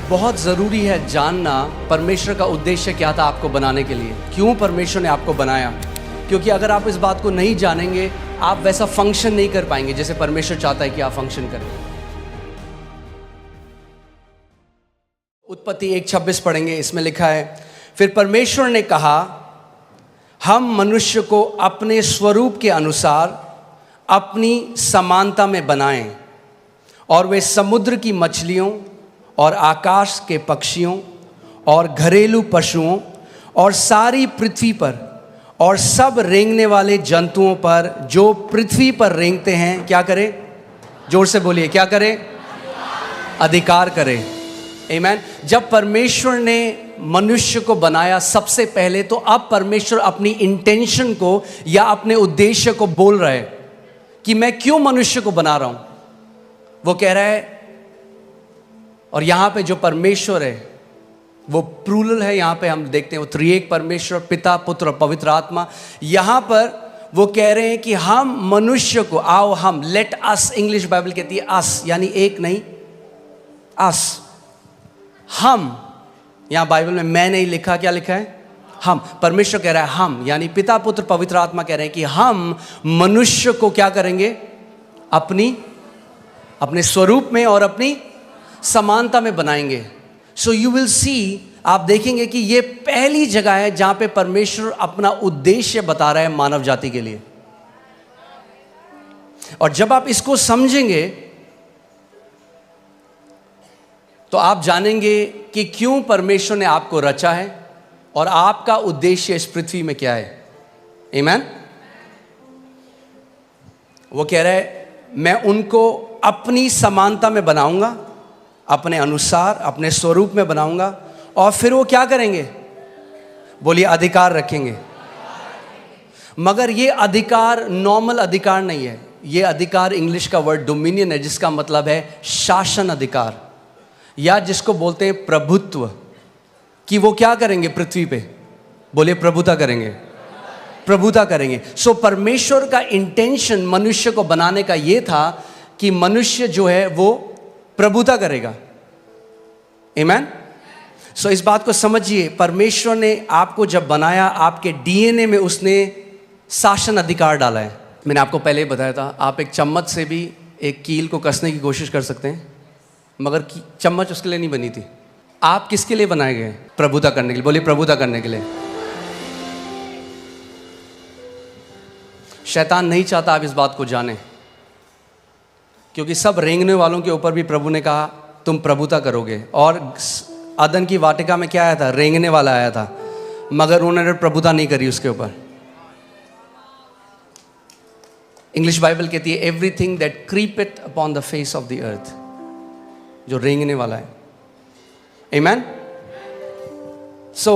बहुत ज़रूरी है जानना परमेश्वर का उद्देश्य क्या था आपको बनाने के लिए, क्यों परमेश्वर ने आपको बनाया। क्योंकि अगर आप इस बात को नहीं जानेंगे, आप वैसा फंक्शन नहीं कर पाएंगे जैसे परमेश्वर चाहता है कि आप फंक्शन करें। उत्पत्ति 1:26 पढ़ेंगे, इसमें लिखा है, फिर परमेश्वर ने कहा, हम मनुष्य को अपने स्वरूप के अनुसार अपनी समानता में बनाएं और वे समुद्र की मछलियों और आकाश के पक्षियों और घरेलू पशुओं और सारी पृथ्वी पर और सब रेंगने वाले जंतुओं पर जो पृथ्वी पर रेंगते हैं क्या करें? जोर से बोलिए, क्या करें? अधिकार करें। आमीन। जब परमेश्वर ने मनुष्य को बनाया सबसे पहले, तो अब परमेश्वर अपनी इंटेंशन को या अपने उद्देश्य को बोल रहा है कि मैं क्यों मनुष्य को बना रहा हूं। वो कह रहा है, और यहां पे जो परमेश्वर है वो प्लूरल है, यहां पे हम देखते हैं वो त्रिएक परमेश्वर, पिता, पुत्र और पवित्र आत्मा। यहां पर वो कह रहे हैं कि हम मनुष्य को, आओ हम, लेट अस, इंग्लिश बाइबल कहती है अस, यानी एक नहीं, अस, हम। यहां बाइबल में मैं नहीं लिखा, क्या लिखा है? हम। परमेश्वर कह रहा है हम, यानी पिता, पुत्र, पवित्र आत्मा कह रहे हैं कि हम मनुष्य को क्या करेंगे? अपने स्वरूप में और अपनी समानता में बनाएंगे। सो यू विल सी, आप देखेंगे कि ये पहली जगह है जहां पे परमेश्वर अपना उद्देश्य बता रहा है मानव जाति के लिए। और जब आप इसको समझेंगे तो आप जानेंगे कि क्यों परमेश्वर ने आपको रचा है और आपका उद्देश्य इस पृथ्वी में क्या है। आमीन। वो कह रहा है, मैं उनको अपनी समानता में बनाऊंगा, अपने अनुसार, अपने स्वरूप में बनाऊंगा, और फिर वो क्या करेंगे? बोलिए, अधिकार रखेंगे। मगर ये अधिकार नॉर्मल अधिकार नहीं है। ये अधिकार, इंग्लिश का वर्ड डोमिनियन है, जिसका मतलब है शासन अधिकार, या जिसको बोलते हैं प्रभुत्व। कि वो क्या करेंगे पृथ्वी पे? बोलिए, प्रभुता करेंगे, प्रभुता करेंगे। सो परमेश्वर का इंटेंशन मनुष्य को बनाने का ये था कि मनुष्य जो है वो प्रभुता करेगा। आमीन। सो इस बात को समझिए, परमेश्वर ने आपको जब बनाया, आपके डीएनए में उसने शासन अधिकार डाला है। मैंने आपको पहले ही बताया था, आप एक चम्मच से भी एक कील को कसने की कोशिश कर सकते हैं, मगर चम्मच उसके लिए नहीं बनी थी। आप किसके लिए बनाए गए? प्रभुता करने के लिए। बोलिए, प्रभुता करने के लिए। शैतान नहीं चाहता आप इस बात को जाने, क्योंकि सब रेंगने वालों के ऊपर भी प्रभु ने कहा तुम प्रभुता करोगे। और अदन की वाटिका में क्या आया था? रेंगने वाला आया था, मगर उन्होंने प्रभुता नहीं करी उसके ऊपर। इंग्लिश बाइबल कहती है, everything that creepeth upon the face of the earth, जो रेंगने वाला है। आमीन। सो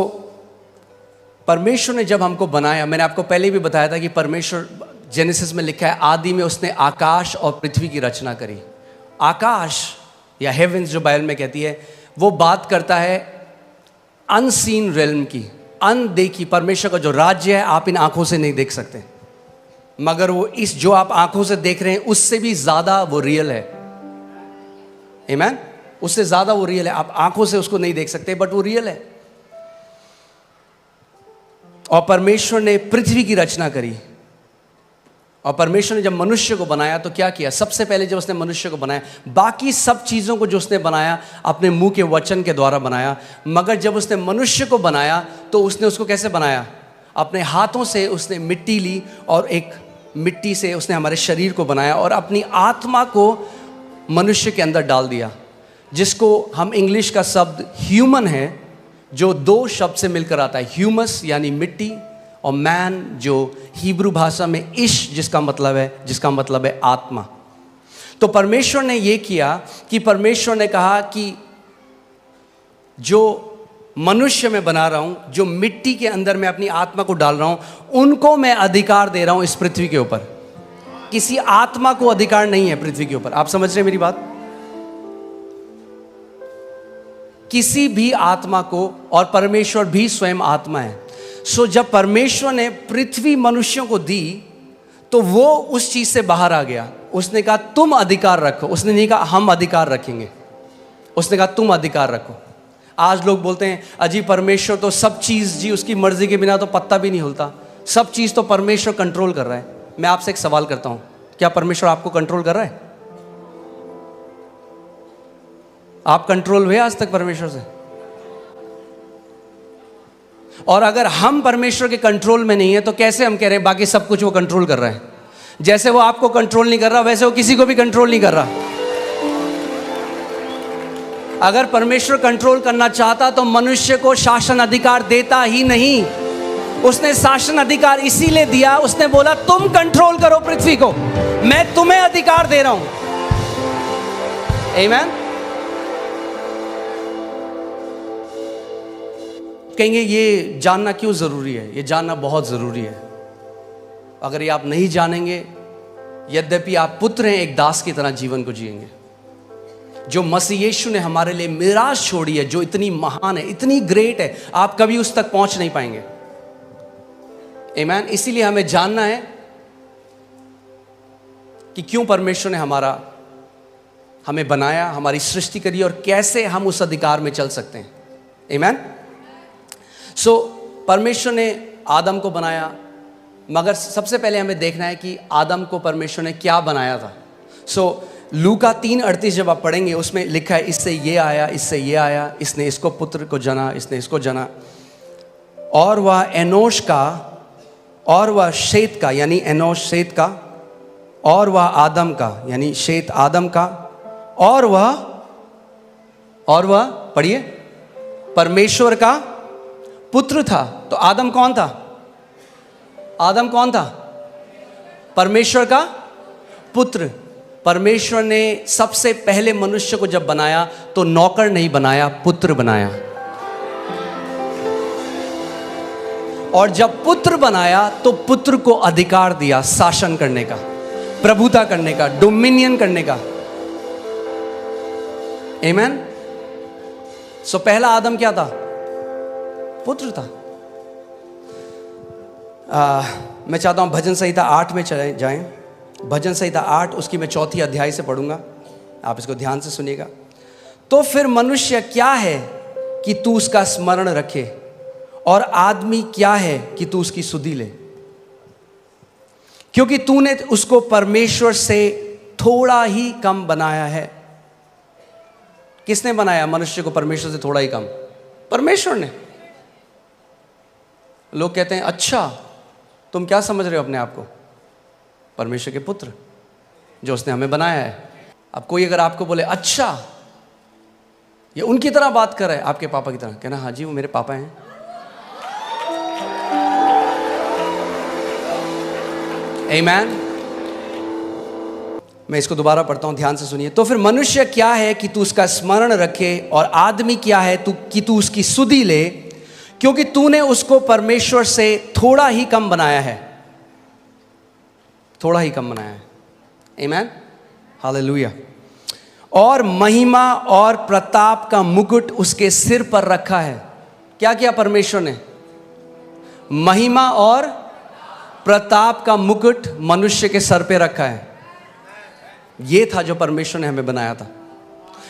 परमेश्वर ने जब हमको बनाया, मैंने आपको पहले भी बताया था कि परमेश्वर, जेनेसिस में लिखा है, आदि में उसने आकाश और पृथ्वी की रचना करी। आकाश या हेवेंस जो बाइबल में कहती है, वो बात करता है अनसीन रेल्म की, अनदेखी। परमेश्वर का जो राज्य है आप इन आंखों से नहीं देख सकते, मगर वो इस जो आप आंखों से देख रहे हैं उससे भी ज्यादा वो रियल है। आमीन। उससे ज्यादा वो रियल है। आप आंखों से उसको नहीं देख सकते, बट वो रियल है। और परमेश्वर ने पृथ्वी की रचना करी। और परमेश्वर ने जब मनुष्य को बनाया तो क्या किया? सबसे पहले जब उसने मनुष्य को बनाया, बाकी सब चीज़ों को जो उसने बनाया अपने मुंह के वचन के द्वारा बनाया, मगर जब उसने मनुष्य को बनाया तो उसने उसको कैसे बनाया? अपने हाथों से उसने मिट्टी ली और एक मिट्टी से उसने हमारे शरीर को बनाया और अपनी आत्मा को मनुष्य के अंदर डाल दिया, जिसको हम इंग्लिश का शब्द ह्यूमन है, जो दो शब्द से मिलकर आता है, ह्यूमस यानी मिट्टी, और मैन जो हिब्रू भाषा में इश जिसका मतलब है आत्मा। तो परमेश्वर ने ये किया कि परमेश्वर ने कहा कि जो मनुष्य मैं बना रहा हूं, जो मिट्टी के अंदर मैं अपनी आत्मा को डाल रहा हूं, उनको मैं अधिकार दे रहा हूं इस पृथ्वी के ऊपर। किसी आत्मा को अधिकार नहीं है पृथ्वी के ऊपर। आप समझ रहे हैं मेरी बात? किसी भी आत्मा को, और परमेश्वर भी स्वयं आत्मा है। सो जब परमेश्वर ने पृथ्वी मनुष्यों को दी तो वो उस चीज से बाहर आ गया। उसने कहा तुम अधिकार रखो, उसने नहीं कहा हम अधिकार रखेंगे। उसने कहा तुम अधिकार रखो। आज लोग बोलते हैं अजी परमेश्वर तो सब चीज़ जी उसकी मर्जी के बिना तो पत्ता भी नहीं हिलता, सब चीज़ तो परमेश्वर कंट्रोल कर रहा है। मैं आपसे एक सवाल करता हूँ, क्या परमेश्वर आपको कंट्रोल कर रहा है? आप कंट्रोल हुए आज तक परमेश्वर से? और अगर हम परमेश्वर के कंट्रोल में नहीं है तो कैसे हम कह रहे हैं बाकी सब कुछ वो कंट्रोल कर रहा है? जैसे वो आपको कंट्रोल नहीं कर रहा वैसे वो किसी को भी कंट्रोल नहीं कर रहा। अगर परमेश्वर कंट्रोल करना चाहता तो मनुष्य को शासन अधिकार देता ही नहीं। उसने शासन अधिकार इसीलिए दिया, उसने बोला तुम कंट्रोल करो पृथ्वी को, मैं तुम्हें अधिकार दे रहा हूं। आमीन। कहेंगे ये जानना क्यों जरूरी है? ये जानना बहुत जरूरी है। अगर ये आप नहीं जानेंगे, यद्यपि आप पुत्र हैं, एक दास की तरह जीवन को जिएंगे। जो मसीह यीशु ने हमारे लिए मिराज छोड़ी है, जो इतनी महान है, इतनी ग्रेट है, आप कभी उस तक पहुंच नहीं पाएंगे। आमीन। इसीलिए हमें जानना है कि क्यों परमेश्वर ने हमें बनाया, हमारी सृष्टि करी और कैसे हम उस अधिकार में चल सकते हैं। आमीन। सो परमेश्वर ने आदम को बनाया, मगर सबसे पहले हमें देखना है कि आदम को परमेश्वर ने क्या बनाया था। सो लूका 3:38 जब आप पढ़ेंगे उसमें लिखा है इससे ये आया, इससे ये आया, इसने इसको पुत्र को जना, इसने इसको जना, और वह एनोश का, और वह शेत का, यानी एनोश शेत का, और वह आदम का, यानी शेत आदम का, और वह पढ़िए परमेश्वर का पुत्र था। तो आदम कौन था? आदम कौन था? परमेश्वर का पुत्र। परमेश्वर ने सबसे पहले मनुष्य को जब बनाया तो नौकर नहीं बनाया, पुत्र बनाया। और जब पुत्र बनाया तो पुत्र को अधिकार दिया शासन करने का, प्रभुता करने का, डोमिनियन करने का। आमीन। सो पहला आदम क्या था? पुत्र था। मैं चाहता हूं भजन संहिता 8 में चले जाएं। भजन संहिता 8 उसकी मैं 4 अध्याय से पढ़ूंगा, आप इसको ध्यान से सुनिएगा। तो फिर मनुष्य क्या है कि तू उसका स्मरण रखे, और आदमी क्या है कि तू उसकी सुधि ले, क्योंकि तूने उसको परमेश्वर से थोड़ा ही कम बनाया है। किसने बनाया मनुष्य को परमेश्वर से थोड़ा ही कम? परमेश्वर ने। लोग कहते हैं अच्छा तुम क्या समझ रहे हो अपने आप को? परमेश्वर के पुत्र जो उसने हमें बनाया है। अब कोई अगर आपको बोले अच्छा ये उनकी तरह बात कर रहा है, आपके पापा की तरह, कहना हाँ जी वो मेरे पापा हैं। आमीन। मैं इसको दोबारा पढ़ता हूं, ध्यान से सुनिए। तो फिर मनुष्य क्या है कि तू उसका स्मरण रखे, और आदमी क्या है कि तू उसकी सुधि ले, क्योंकि तूने उसको परमेश्वर से थोड़ा ही कम बनाया है। थोड़ा ही कम बनाया है। आमीन। हालेलुया। और महिमा और प्रताप का मुकुट उसके सिर पर रखा है। क्या किया परमेश्वर ने? महिमा और प्रताप का मुकुट मनुष्य के सर पे रखा है। ये था जो परमेश्वर ने हमें बनाया था।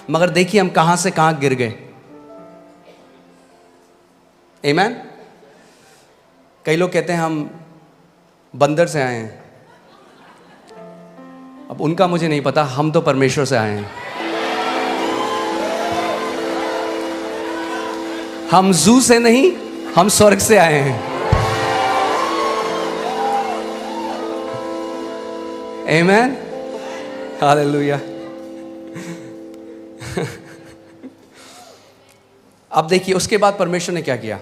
मगर देखिए हम कहां से कहां गिर गए। आमीन। कई लोग कहते हैं हम बंदर से आए हैं। अब उनका मुझे नहीं पता, हम तो परमेश्वर से आए हैं। हम जू से नहीं, हम स्वर्ग से आए हैं। आमीन। हालेलुया। अब देखिए उसके बाद परमेश्वर ने क्या किया।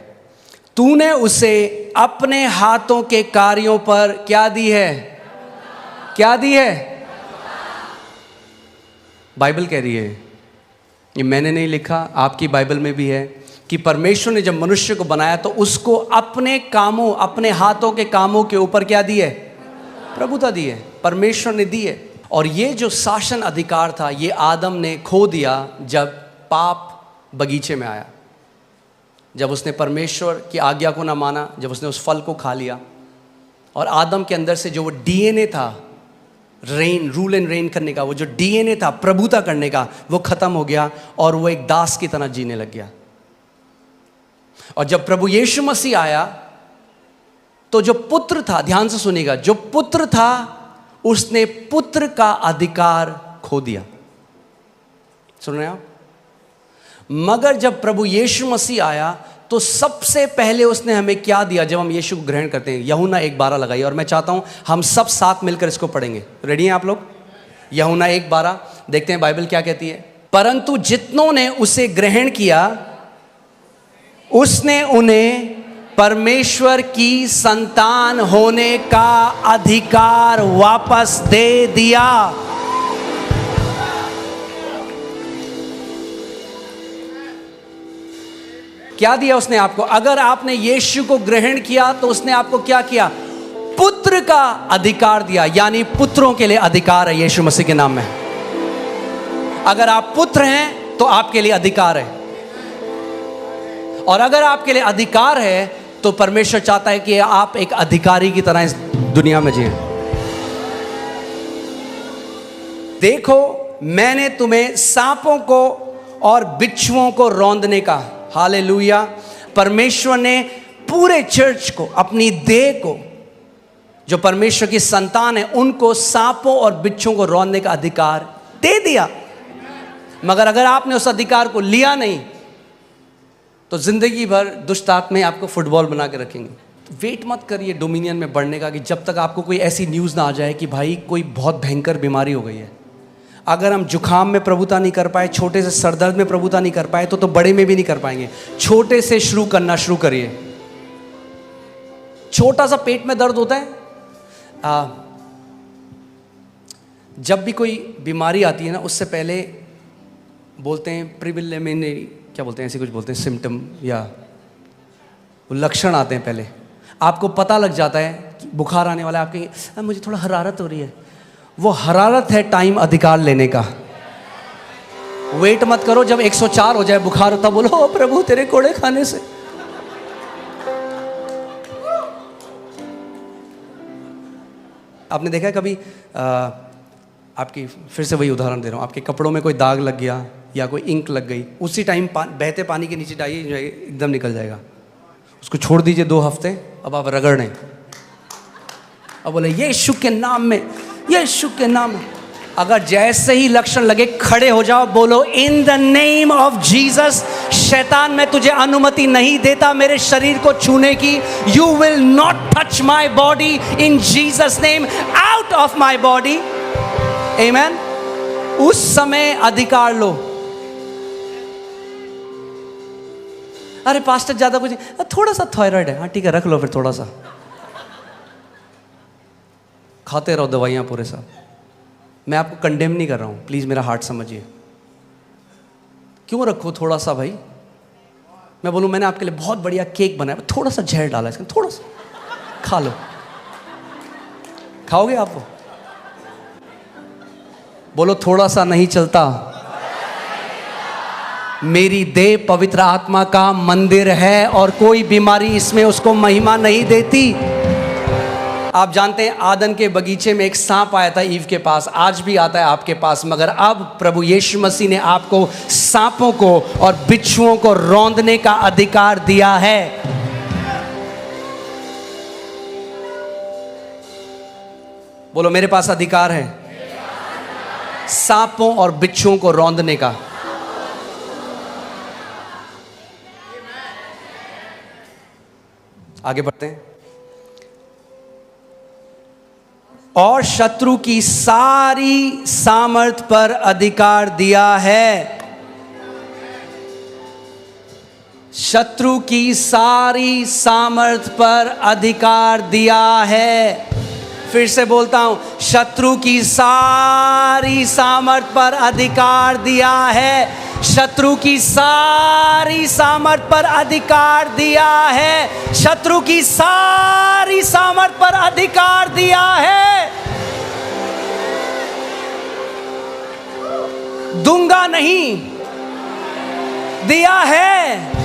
तूने उसे अपने हाथों के कार्यों पर क्या दी है? क्या दी है? बाइबल कह रही है, ये मैंने नहीं लिखा, आपकी बाइबल में भी है कि परमेश्वर ने जब मनुष्य को बनाया तो उसको अपने कामों, अपने हाथों के कामों के ऊपर क्या दी है? प्रभुता दी है। परमेश्वर ने दी है। और ये जो शासन अधिकार था ये आदम ने खो दिया जब पाप बगीचे में आया, जब उसने परमेश्वर की आज्ञा को ना माना, जब उसने उस फल को खा लिया। और आदम के अंदर से जो वो डीएनए था रेन, रूल एंड रेन करने का, वो जो डीएनए था प्रभुता करने का, वो खत्म हो गया और वो एक दास की तरह जीने लग गया। और जब प्रभु यीशु मसीह आया तो जो पुत्र था, ध्यान से सुनिएगा, जो पुत्र था उसने पुत्र का अधिकार खो दिया। सुन रहे हैं आप? मगर जब प्रभु यीशु मसीह आया तो सबसे पहले उसने हमें क्या दिया जब हम यीशु को ग्रहण करते हैं? यूहन्ना 1:12 लगाइए और मैं चाहता हूं हम सब साथ मिलकर इसको पढ़ेंगे। रेडी हैं आप लोग? यूहन्ना 1:12 देखते हैं बाइबल क्या कहती है। परंतु जितनों ने उसे ग्रहण किया उसने उन्हें परमेश्वर की संतान होने का अधिकार वापस दे दिया। क्या दिया उसने आपको? अगर आपने यीशु को ग्रहण किया तो उसने आपको क्या किया? पुत्र का अधिकार दिया, यानी पुत्रों के लिए अधिकार है यीशु मसीह के नाम में। अगर आप पुत्र हैं तो आपके लिए अधिकार है, और अगर आपके लिए अधिकार है तो परमेश्वर चाहता है कि आप एक अधिकारी की तरह इस दुनिया में जिए। देखो मैंने तुम्हें सांपों को और बिच्छुओं को रौंदने का, हालेलुया, परमेश्वर ने पूरे चर्च को, अपनी देह को, जो परमेश्वर की संतान है, उनको सांपों और बिच्छुओं को रौंदने का अधिकार दे दिया। मगर अगर आपने उस अधिकार को लिया नहीं तो जिंदगी भर दुष्ट आत्माएं आपको फुटबॉल बना के रखेंगे। तो वेट मत करिए डोमिनियन में बढ़ने का कि जब तक आपको कोई ऐसी न्यूज़ ना आ जाए कि भाई कोई बहुत भयंकर बीमारी हो गई है। अगर हम जुखाम में प्रभुता नहीं कर पाए, छोटे से सरदर्द में प्रभुता नहीं कर पाए, तो बड़े में भी नहीं कर पाएंगे। छोटे से शुरू करना शुरू करिए। छोटा सा पेट में दर्द होता है, जब भी कोई बीमारी आती है ना, उससे पहले बोलते हैं प्रिलिमिनरी, क्या बोलते हैं, ऐसे कुछ बोलते हैं, सिम्टम या लक्षण आते हैं। पहले आपको पता लग जाता है कि बुखार आने वाला है, आप कहेंगे मुझे थोड़ा हरारत हो रही है। वो हरारत है टाइम अधिकार लेने का। वेट मत करो जब 104 हो जाए बुखार होता, बोलो ओ प्रभु तेरे कोड़े खाने से। आपने देखा है कभी आपकी, फिर से वही उदाहरण दे रहा हूँ, आपके कपड़ों में कोई दाग लग गया या कोई इंक लग गई, उसी टाइम बहते पानी के नीचे डालिए, एकदम निकल जाएगा। उसको छोड़ दीजिए 2 हफ्ते, अब आप रगड़ने, अब बोले यीशु के नाम में, यीशु के नाम में। अगर जैसे ही लक्षण लगे खड़े हो जाओ, बोलो in the name of Jesus, शैतान मैं तुझे अनुमति नहीं देता मेरे शरीर को छूने की। You will not touch my body in Jesus name, out of my body. Amen. उस समय अधिकार लो। अरे पास्टर ज्यादा कुछ नहीं, थोड़ा सा थायराइड है, हाँ ठीक है रख लो फिर, थोड़ा सा खाते रहो दवाइयां पूरे साथ। मैं आपको कंडेम नहीं कर रहा हूं, प्लीज मेरा हार्ट समझिए। क्यों रखो थोड़ा सा भाई? मैं बोलूं मैंने आपके लिए बहुत बढ़िया केक बनाया, थोड़ा सा जहर डाला इसमें, थोड़ा सा खा लो। खाओगे आप वो? बोलो थोड़ा सा नहीं चलता। मेरी देह पवित्र आत्मा का मंदिर है और कोई बीमारी इसमें उसको महिमा नहीं देती। आप जानते हैं आदन के बगीचे में एक सांप आया था ईव के पास, आज भी आता है आपके पास, मगर अब प्रभु यीशु मसीह ने आपको सांपों को और बिच्छुओं को रौंदने का अधिकार दिया है। बोलो मेरे पास अधिकार है सांपों और बिच्छुओं को रौंदने का। आगे बढ़ते हैं। और शत्रु की सारी सामर्थ पर अधिकार दिया है। शत्रु की सारी सामर्थ पर अधिकार दिया है। फिर से बोलता हूं, शत्रु की सारी सामर्थ पर अधिकार दिया है। शत्रु की सारी सामर्थ पर अधिकार दिया है। शत्रु की सारी सामर्थ पर अधिकार दिया है। दूंगा नहीं, दिया है।